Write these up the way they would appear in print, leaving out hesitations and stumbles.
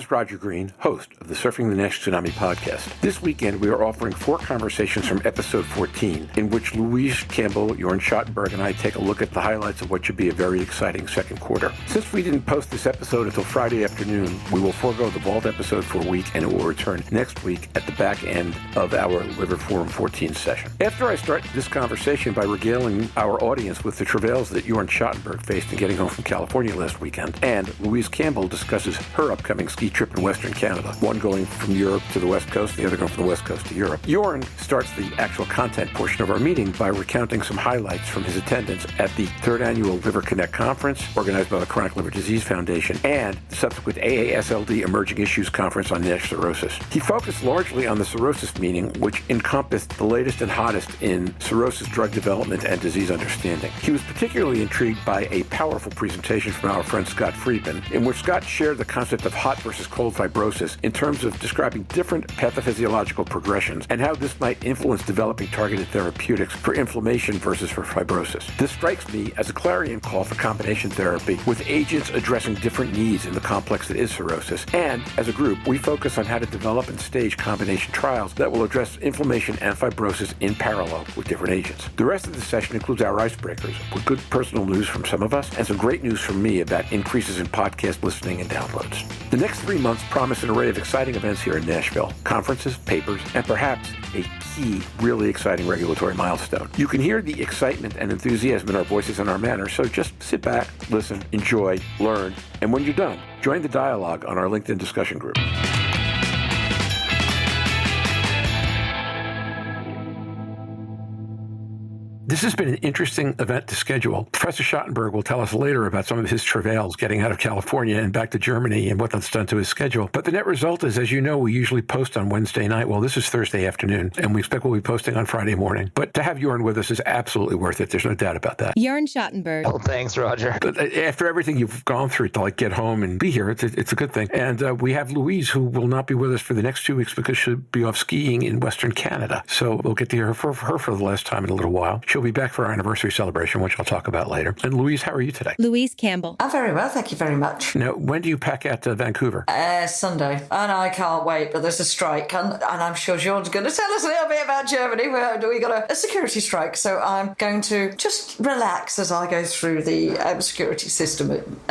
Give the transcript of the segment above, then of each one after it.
is Roger Green, host of the Surfing the NASH Tsunami podcast. This weekend, we are offering 4 conversations from episode 14, in which Louise, Campbell, Jörn Schattenberg, and I take a look at the highlights of what should be a very exciting second quarter. Since we didn't post this episode until Friday afternoon, we will forego the Vault episode for a week, and it will return next week at the back end of our Liver Forum 14 session. After I start this conversation by regaling our audience with the travails that Jörn Schattenberg faced in getting home from California last weekend, and Louise Campbell discusses her upcoming ski trip in Western Canada, one going from Europe to the West Coast, the other going from the West Coast to Europe. Jörn starts the actual content portion of our meeting by recounting some highlights from his attendance at the 3rd Annual Liver Connect Conference, organized by the Chronic Liver Disease Foundation, and the subsequent AASLD Emerging Issues Conference on NASH cirrhosis. He focused largely on the cirrhosis meeting, which encompassed the latest and hottest in cirrhosis drug development and disease understanding. He was particularly intrigued by a powerful presentation from our friend Scott Friedman, in which Scott shared the concept of hot versus cold fibrosis in terms of describing different pathophysiological progressions and how this might influence developing targeted therapeutics for inflammation versus for fibrosis. This strikes me as a clarion call for combination therapy with agents addressing different needs in the complex that is cirrhosis. And as a group, we focus on how to develop and stage combination trials that will address inflammation and fibrosis in parallel with different agents. The rest of the session includes our icebreakers with good personal news from some of us and some great news from me about increases in podcast listening and downloads. The next 3 months promise an array of exciting events here in Nashville, conferences, papers, and perhaps a key, really exciting regulatory milestone. You can hear the excitement and enthusiasm in our voices and our manner, so just sit back, listen, enjoy, learn, and when you're done, join the dialogue on our LinkedIn discussion group. This has been an interesting event to schedule. Professor Schattenberg will tell us later about some of his travails getting out of California and back to Germany and what that's done to his schedule. But the net result is, as you know, we usually post on Wednesday night. Well, this is Thursday afternoon, and we expect we'll be posting on Friday morning. But to have Jörn with us is absolutely worth it. There's no doubt about that. Jörn Schattenberg. Well, thanks, Roger. But after everything you've gone through to get home and be here, it's a good thing. And we have Louise, who will not be with us for the next 2 weeks because she'll be off skiing in Western Canada. So we'll get to hear her for the last time in a little while. She'll be back for our anniversary celebration, which I'll talk about later. And Louise, how are you today? Louise Campbell. I'm very well, thank you very much. Now, when do you pack out to Vancouver? Sunday. And I can't wait, but there's a strike. And I'm sure Jörn's going to tell us a little bit about Germany. We got a security strike. So I'm going to just relax as I go through the security system.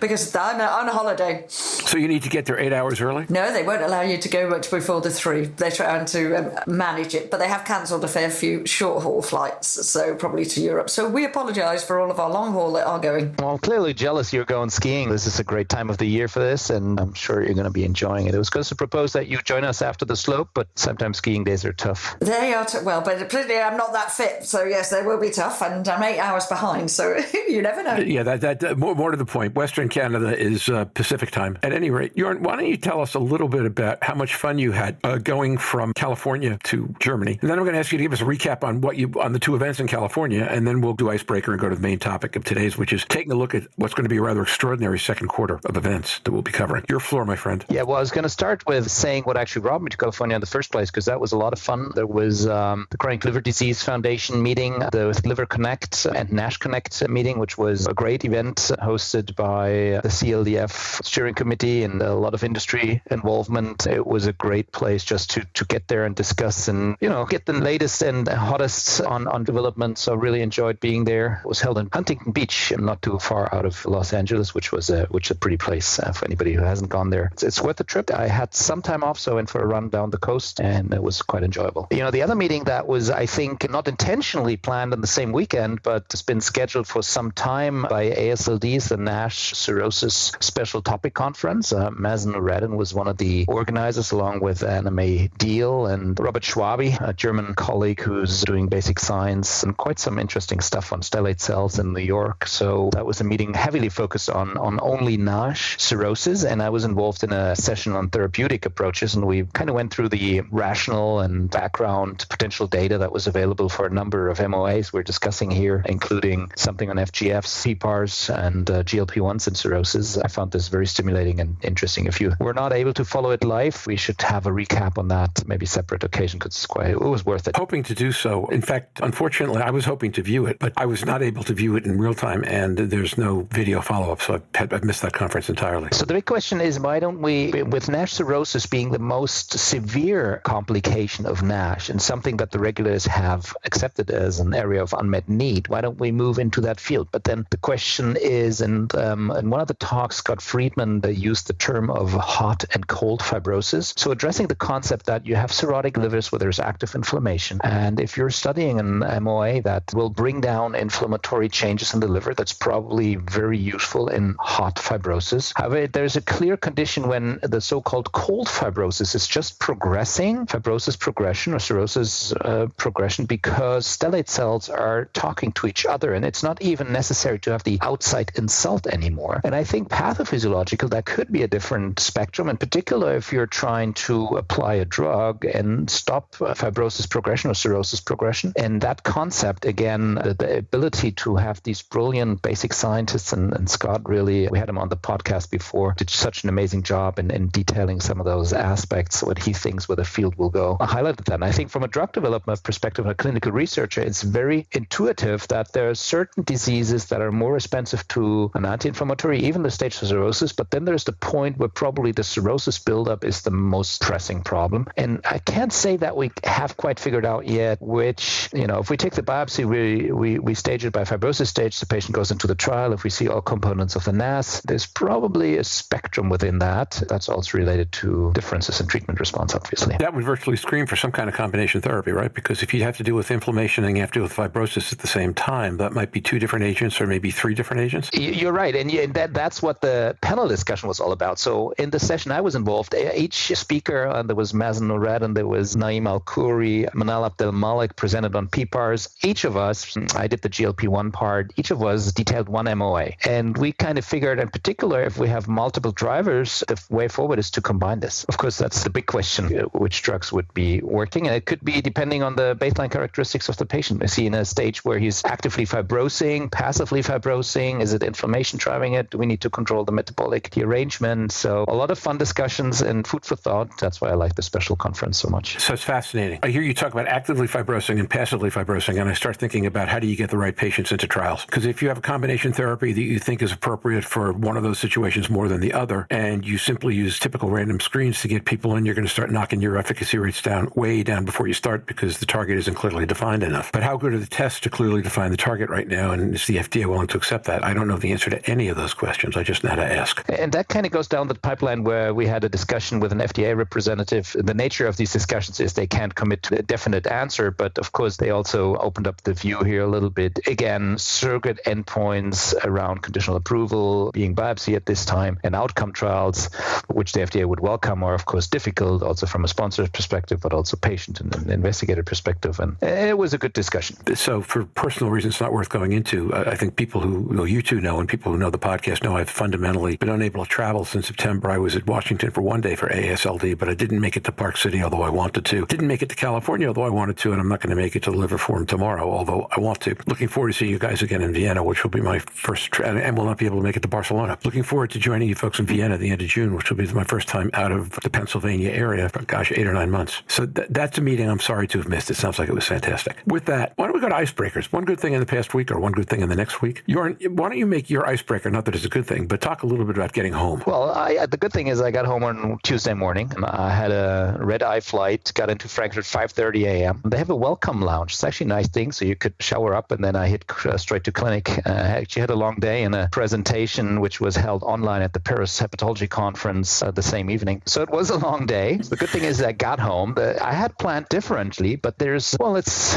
Because I'm on a holiday. So you need to get there 8 hours early? No, they won't allow you to go much before the 3. They're trying to manage it, but they have cancelled a fair few short-haul flights, so probably to Europe. So we apologise for all of our long-haul that are going. Well, I'm clearly jealous you're going skiing. This is a great time of the year for this, and I'm sure you're going to be enjoying it. I was going to propose that you join us after the slope, but sometimes skiing days are tough. They are, well, but clearly I'm not that fit, so yes, they will be tough, and I'm 8 hours behind, so you never know. Yeah, that more to the point. Western Canada is Pacific time. At any rate, Jörn, why don't you tell us a little bit about how much fun you had going from California to Germany? And then I'm going to ask you to give us a recap on the 2 events in California, and then we'll do icebreaker and go to the main topic of today's, which is taking a look at what's going to be a rather extraordinary second quarter of events that we'll be covering. Your floor, my friend. Yeah, well, I was going to start with saying what actually brought me to California in the first place, because that was a lot of fun. There was the Chronic Liver Disease Foundation meeting, the Liver Connect and NASH Connect meeting, which was a great event hosted by the CLDF steering committee and a lot of industry involvement. It was a great place just to get there and discuss and, get the latest and hottest on development. So really enjoyed being there. It was held in Huntington Beach, not too far out of Los Angeles, which is a pretty place for anybody who hasn't gone there. It's worth the trip. I had some time off, so I went for a run down the coast, and it was quite enjoyable. The other meeting that was, I think, not intentionally planned on the same weekend, but it's been scheduled for some time by ASLD's, the NASH Cirrhosis Special Topic Conference. Mazen Nureddin was one of the organizers, along with Anna May Deal and Robert Schwabi, a German colleague who's doing basic science and quite some interesting stuff on stellate cells in New York. So that was a meeting heavily focused on only NASH cirrhosis, and I was involved in a session on therapeutic approaches, and we kind of went through the rational and background potential data that was available for a number of MOAs we're discussing here, including something on FGFs, PPARs, and GLP-1 recounts in cirrhosis. I found this very stimulating and interesting. If you were not able to follow it live, we should have a recap on that, maybe separate occasion, because it was worth it. Hoping to do so. In fact, unfortunately, I was hoping to view it, but I was not able to view it in real time, and there's no video follow-up, so I've missed that conference entirely. So the big question is, why don't we, with NASH cirrhosis being the most severe complication of NASH and something that the regulators have accepted as an area of unmet need, why don't we move into that field? But then the question is, and in one of the talks, Scott Friedman used the term of hot and cold fibrosis. So addressing the concept that you have cirrhotic livers where there's active inflammation. And if you're studying an MOA that will bring down inflammatory changes in the liver, that's probably very useful in hot fibrosis. However, there's a clear condition when the so-called cold fibrosis is just progressing, fibrosis progression or cirrhosis progression, because stellate cells are talking to each other, and it's not even necessary to have the outside insult anymore. And I think pathophysiological, that could be a different spectrum, in particular if you're trying to apply a drug and stop fibrosis progression or cirrhosis progression. And that concept, again, the ability to have these brilliant basic scientists, and Scott really, we had him on the podcast before, did such an amazing job in detailing some of those aspects, what he thinks where the field will go. I highlighted that. And I think from a drug development perspective, a clinical researcher, it's very intuitive that there are certain diseases that are more responsive to an anti-inflammatory, even the stage of cirrhosis, but then there's the point where probably the cirrhosis buildup is the most pressing problem. And I can't say that we have quite figured out yet which, if we take the biopsy, we stage it by fibrosis stage, the patient goes into the trial. If we see all components of the NAS, there's probably a spectrum within that. That's also related to differences in treatment response, obviously. That would virtually scream for some kind of combination therapy, right? Because if you have to deal with inflammation and you have to deal with fibrosis at the same time, that might be two different agents or maybe three different agents. You're right. And that's what the panel discussion was all about. So in the session I was involved, each speaker, there was Mazen Nourad and there was Naeem Al-Khouri, Manal Abdel Malik presented on PPARs. Each of us, I did the GLP-1 part, each of us detailed one MOA. And we kind of figured, in particular, if we have multiple drivers, the way forward is to combine this. Of course, that's the big question, which drugs would be working. And it could be depending on the baseline characteristics of the patient. Is he in a stage where he's actively fibrosing, passively fibrosing? Is it inflammation driving it? Do we need to control the metabolic derangement? So a lot of fun discussions and food for thought. That's why I like the special conference so much. So it's fascinating. I hear you talk about actively fibrosing and passively fibrosing, and I start thinking about how do you get the right patients into trials? Because if you have a combination therapy that you think is appropriate for one of those situations more than the other, and you simply use typical random screens to get people in, you're going to start knocking your efficacy rates down, way down before you start, because the target isn't clearly defined enough. But how good are the tests to clearly define the target right now? And is the FDA willing to accept that? I don't know the answer to any of those questions. I just know how to ask. And that kind of goes down the pipeline where we had a discussion with an FDA representative. The nature of these discussions is they can't commit to a definite answer, but of course they also opened up the view here a little bit. Again, surrogate endpoints around conditional approval, being biopsy at this time, and outcome trials, which the FDA would welcome, are of course difficult, also from a sponsor's perspective, but also patient and investigator perspective. And it was a good discussion. So for personal reasons, it's not worth going into. I think people who you two know and people who know the podcast know I've fundamentally been unable to travel since September. I was at Washington for one day for AASLD, but I didn't make it to Park City, although I wanted to. Didn't make it to California, although I wanted to, and I'm not going to make it to the Liver Forum tomorrow, although I want to. Looking forward to seeing you guys again in Vienna, which will be my first trip, and will not be able to make it to Barcelona. Looking forward to joining you folks in Vienna at the end of June, which will be my first time out of the Pennsylvania area for, 8 or 9 months. So that's a meeting I'm sorry to have missed. It sounds like it was fantastic. With that, why don't we go to icebreakers? One good thing in the past week or one good thing in the next week? Jörn, why don't you make your icebreaker, not that it's a good thing, but talk a little bit about getting home. Well, the good thing is I got home on Tuesday morning. I had a red-eye flight, got into Frankfurt at 5:30 a.m. They have a welcome lounge. It's actually a nice thing, so you could shower up, and then I hit straight to clinic. I actually had a long day and a presentation, which was held online at the Paris Hepatology Conference the same evening. So it was a long day. The good thing is I got home. I had planned differently, but it's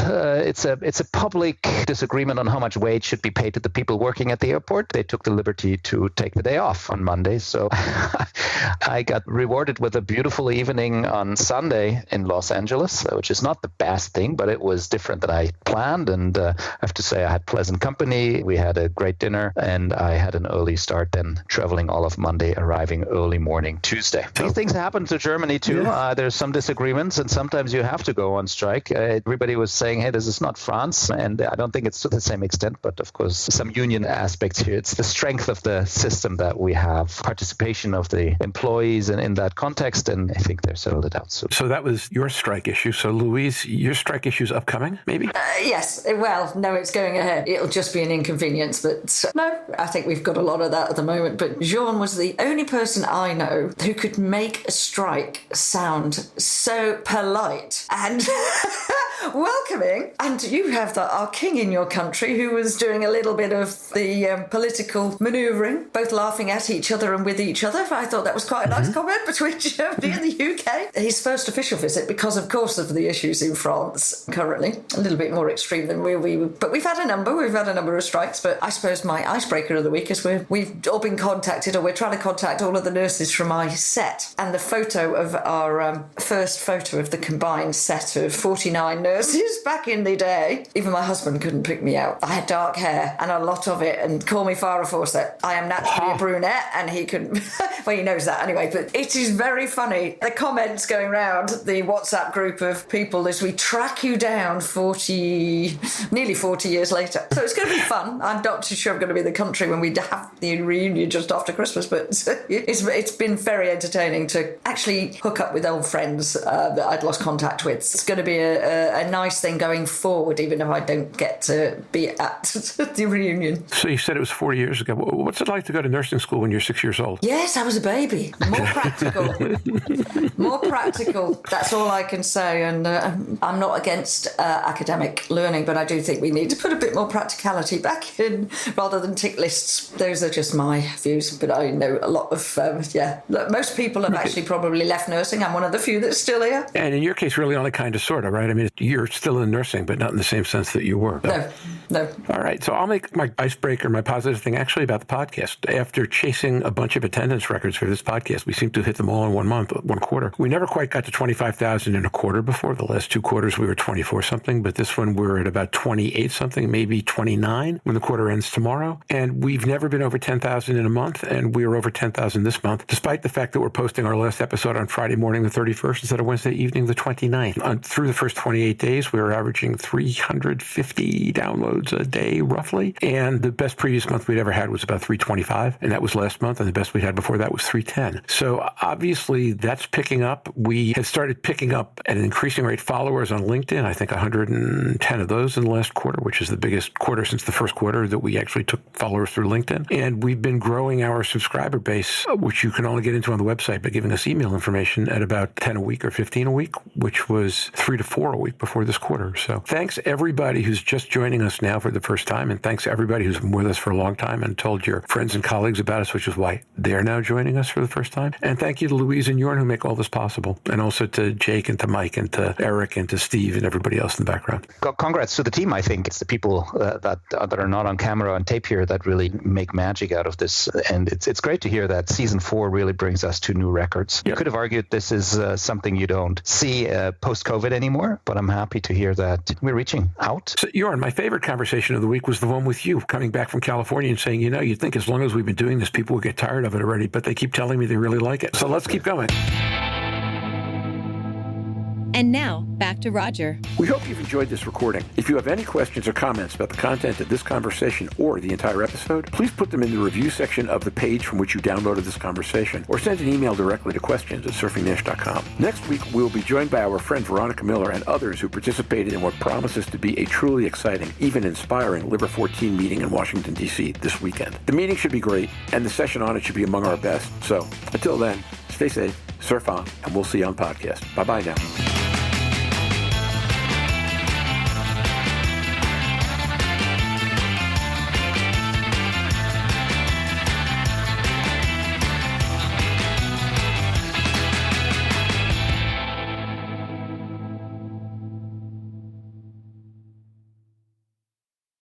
a public disagreement on how much wage should be paid to the people working at the airport. They took the liberty to take the day off on Monday, so I got rewarded with a beautiful evening on Sunday in Los Angeles, which is not the best thing, but it was different than I planned, and I have to say I had pleasant company. We had a great dinner, and I had an early start then, traveling all of Monday, arriving early morning Tuesday. These things happen to Germany too. Yeah. There's some disagreements, and sometimes you have to go on strike. Everybody was saying, hey, this is not France, and I don't think it's to the same extent, but of course some union aspects here. It's the strength strength of the system that we have, participation of the employees in that context, and I think they're settled it out. So that was your strike issue. So Louise, your strike issue is upcoming, maybe? Yes. Well, no, it's going ahead. It'll just be an inconvenience, but no, I think we've got a lot of that at the moment. But Jörn was the only person I know who could make a strike sound so polite and welcoming. And you have our king in your country who was doing a little bit of the political manoeuvring, both laughing at each other and with each other. I thought that was quite a nice comment between Germany and the UK. His first official visit, because of course of the issues in France currently, a little bit more extreme than but we've had a number of strikes. But I suppose my icebreaker of the week is we've all been contacted, or we're trying to contact all of the nurses from my set, and the photo of our first photo of the combined set of 49 nurses back in the day. Even my husband couldn't pick me out. I had dark hair and a lot of it, and call me Farrah Fawcett. I am naturally a brunette, and he couldn't. Well, he knows that anyway. But it is very funny. The comments going around the WhatsApp group of people as we track you down nearly 40 years later. So it's going to be fun. I'm not too sure I'm going to be in the country when we have the reunion just after Christmas, but it's been very entertaining to actually hook up with old friends that I'd lost contact with. It's going to be a nice thing going forward, even if I don't get to be at the reunion. So you said it was 40 years ago. What's it like to go to nursing school when you're 6 years old? Yes, I was a baby. More practical. More practical. That's all I can say. And I'm not against academic learning, but I do think we need to put a bit more practicality back in rather than tick lists. Those are just my views, but I know a lot of, Look, most people have actually probably left nursing. I'm one of the few that's still here. And in your case, really only kind of, sort of, right? I mean, you're still in nursing, but not in the same sense that you were. No. All right. So I'll make my icebreaker, my positive thing, actually about the podcast. After chasing a bunch of attendance records for this podcast, we seem to hit them all in 1 month, 1 quarter. We never quite got to 25,000 in a quarter before. The last 2 quarters, we were 24 something, but this one we're at about 28 something, maybe 29 when the quarter ends tomorrow. And we've never been over 10,000 in a month, and we are over 10,000 this month, despite the fact that we're posting our last episode on Friday morning, the 31st, instead of Wednesday evening, the 29th. Through the first 28 days, we were averaging 350 downloads a day, roughly. And the best previous month we'd ever had was about 325, and that was last month, and the best we had before that was 310. So obviously that's picking up. We had started picking up at an increasing rate followers on LinkedIn. I think 110 of those in the last quarter, which is the biggest quarter since the first quarter that we actually took followers through LinkedIn. And we've been growing our subscriber base, which you can only get into on the website by giving us email information, at about 10 a week or 15 a week, which was 3 to 4 a week before this quarter. So thanks everybody who's just joining us now for the first time, and thanks everybody who's been with us for a long time and told your friends and colleagues about us, which is why they're now joining us for the first time. And thank you to Louise and Jörn who make all this possible, and also to Jake and to Mike and to Eric and to Steve and everybody else in the background. Congrats to the team. I think it's the people that are not on camera on tape here that really make magic out of this, and it's great to hear that season 4 really brings us to new records. You could have argued this is something you don't see post-COVID anymore, but I'm happy to hear that we're reaching out. So, Jörn, my favorite conversation of the week was the one with you coming back from California and saying, you'd think as long as we've been doing this, people will get tired of it already, but they keep telling me they really like it. So let's keep going. And now, back to Roger. We hope you've enjoyed this recording. If you have any questions or comments about the content of this conversation or the entire episode, please put them in the review section of the page from which you downloaded this conversation, or send an email directly to questions@surfingnash.com. Next week, we'll be joined by our friend Veronica Miller and others who participated in what promises to be a truly exciting, even inspiring Liver 14 meeting in Washington, D.C. this weekend. The meeting should be great, and the session on it should be among our best. So, until then, stay safe, surf on, and we'll see you on podcast. Bye-bye now.